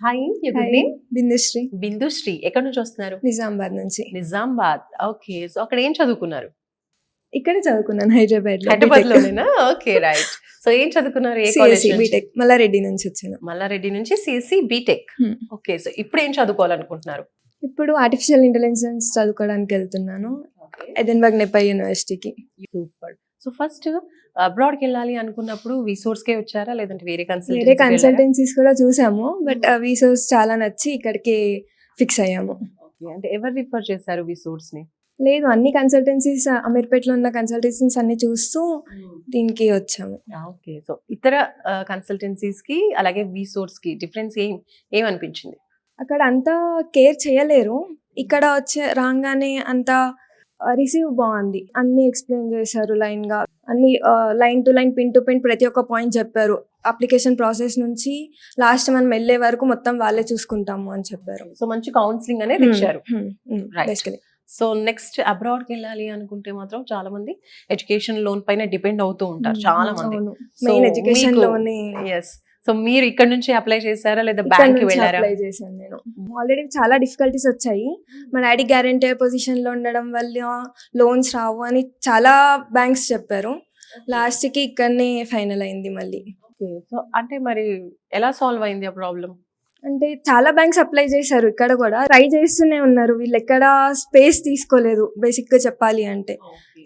Hi, your good hi name? Bindusri Bindusri. ఎక్కడి నుంచి వస్తున్నారు? నిజామాబాద్ నుంచి. నిజామాబాద్. ఓకే. సో అక్కడ ఏం చదువుకున్నారు? ఇక్కడే చదువుకున్నాను హైదరాబాద్ లో. హైదరాబాద్ లోనేనా? Okay, right. సో ఏం చదువుకున్నారు? ఏ కాలేజ్ సిఎస్సి నుంచి? బీటెక్ మల్లారెడ్డి నుంచి వచ్చాను. మల్లారెడ్డి నుంచి CSC BTech. Hmm. Okay, so ఇప్పుడు ఏం చదువుకోవాలనుకుంటున్నారు? ఇప్పుడు ఆర్టిఫిషియల్ ఇంటెలిజెన్స్ చదువుకోవడానికి వెళ్తున్నాను ఎడిన్బర్గ్ నెపై యూనివర్సిటీకి. సూపర్. సో ఫస్ట్ అబ్రాడ్ కి వెళ్ళాలి అనుకున్నప్పుడు విసోర్స్ కే వచ్చారా, లేదంటే వేరే వేరే కన్సల్టెన్సీస్ కూడా చూసాము, బట్ విసోర్స్ చాలా నచ్చి ఇక్కడికి ఫిక్స్ అయ్యాము. అంటే ఎవరు రిఫర్ చేశారు విసోర్స్ ని? లేదు, అన్ని కన్సల్టెన్సీస్ అమీర్పేటలో ఉన్న కన్సల్టెన్సీస్ అన్ని చూస్తూ దీనికి వచ్చాము. ఓకే. సో ఇతర కన్సల్టెన్సీస్ కి అలాగే విసోర్స్ కి డిఫరెన్స్ ఏమనిపించింది? అక్కడ అంతా కేర్ చేయలేరు, ఇక్కడ వచ్చే రాగానే అంతా రిసీవ్ బాగుంది. అన్ని ఎక్స్ప్లెయిన్ చేశారు లైన్ గా, అన్ని line to line pin to pin ప్రతి ఒక్క పాయింట్ చెప్పారు. అప్లికేషన్ ప్రాసెస్ నుంచి లాస్ట్ మనం వెళ్ళే వరకు మొత్తం వాళ్ళే చూసుకుంటాము అని చెప్పారు. సో మంచి కౌన్సిలింగ్ అనేది ఇచ్చారు. Right. Basically so next abroad కి వెళ్ళాలి అనుకుంటే మాత్రం చాలా మంది ఎడ్యుకేషన్ లోన్ పైన డిపెండ్ అవుతూ ఉంటారు చాలా మంది. మెయిన్ ఎడ్యుకేషన్ లోనే. ఎస్. సో మీరు ఇక్కడ నుంచి అప్లై చేశారా లేదా బ్యాంక్ కి వెళ్ళారా? అప్లై చేశాను నేను. ఆల్రెడీ చాలా డిఫికల్టీస్ వచ్చాయి. మా డాడీ గ్యారంటీ పొజిషన్ లో ఉండడం వల్ల లోన్స్ రావు అని చాలా బ్యాంక్స్ చెప్పారు. లాస్ట్ కి ఇక్కడనే ఫైనల్ అయింది మళ్ళీ. సో అంటే మరి ఎలా సాల్వ్ అయింది ఆ ప్రాబ్లం? అంటే చాలా బ్యాంక్స్ అప్లై చేశారు, ఇక్కడ కూడా ట్రై చేస్తూనే ఉన్నారు. వీళ్ళు ఎక్కడ స్పేస్ తీసుకోలేదు బేసిక్ గా చెప్పాలి అంటే.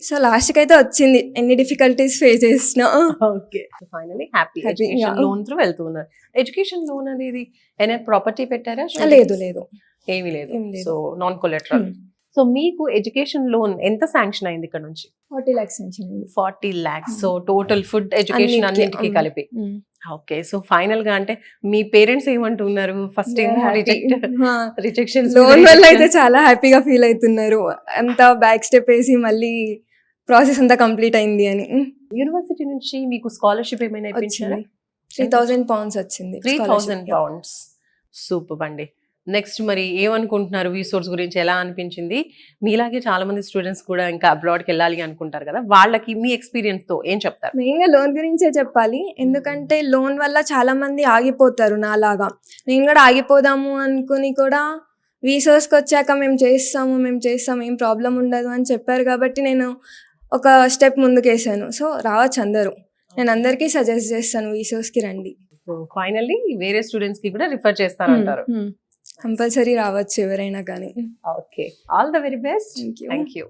సో లాస్ట్ కి అయితే వచ్చింది, ఎన్ని డిఫికల్టీస్ ఫేస్ చేసినా. Okay, finally happy. Happy, education yeah. Loan through వెళ్తున్నారు. ఎడ్యుకేషన్ లోన్ అనేది ఏమైనా ప్రాపర్టీ పెట్టారా? లేదు లేదు. ఏమీ లేదు. ఏం లేదు. So non collateral. సో మీకు ఎడ్యుకేషన్ లోన్ ఎంత శాంక్షన్ అయింది ఇక్కడ నుంచి? 40 lakhs sanction అయింది. 40 lakhs. So total food education అన్నింటికి కలిపి. ఓకే. సో ఫైనల్ గా అంటే మీ పేరెంట్స్ ఏమంటున్నారు? ఫస్ట్ ఏమో రిజెక్షన్ లోన్ వల్ల అయితే చాలా హ్యాపీగా ఫీల్ అవుతున్నారు. అంతా బ్యాక్ స్టెప్ వేసి మళ్ళీ ప్రాసెస్ అంతా కంప్లీట్ అయింది అని. యూనివర్సిటీ నుంచి మీకు స్కాలర్షిప్ ఏమైనా ఇప్పించారా? 3,000 pounds వచ్చింది. 3,000 pounds. సూపర్ అండి. నెక్స్ట్ మరి ఏమనుకుంటున్నారు? విసోర్స్ గురించి ఎలా అనిపించింది? మీలాగే చాలా మంది స్టూడెంట్స్ కూడా ఇంకా అబ్రాడ్కి వెళ్ళాలి అనుకుంటారు కదా, వాళ్ళకి మీ ఎక్స్పీరియన్స్ తో ఏం చెప్తారు? మెయిన్ గా లోన్ గురించే చెప్పాలి, ఎందుకంటే లోన్ వల్ల చాలా మంది ఆగిపోతారు నాలాగా. నేను కూడా ఆగిపోదాము అనుకుని కూడా విసోర్స్కి వచ్చాక మేము చేస్తాము ఏం ప్రాబ్లం ఉండదు అని చెప్పారు కాబట్టి నేను ఒక స్టెప్ ముందుకు వేసాను. సో రావచ్చు అందరూ, నేను అందరికీ సజెస్ట్ చేస్తాను విసోర్స్కి రండి. సో ఫైనల్లీ వేరే స్టూడెంట్స్ కి కూడా రిఫర్ చేస్తారంటారు. కంపల్సరీ రావచ్చు ఎవరైనా కానీ. Okay, all the very best. Thank you. Thank you.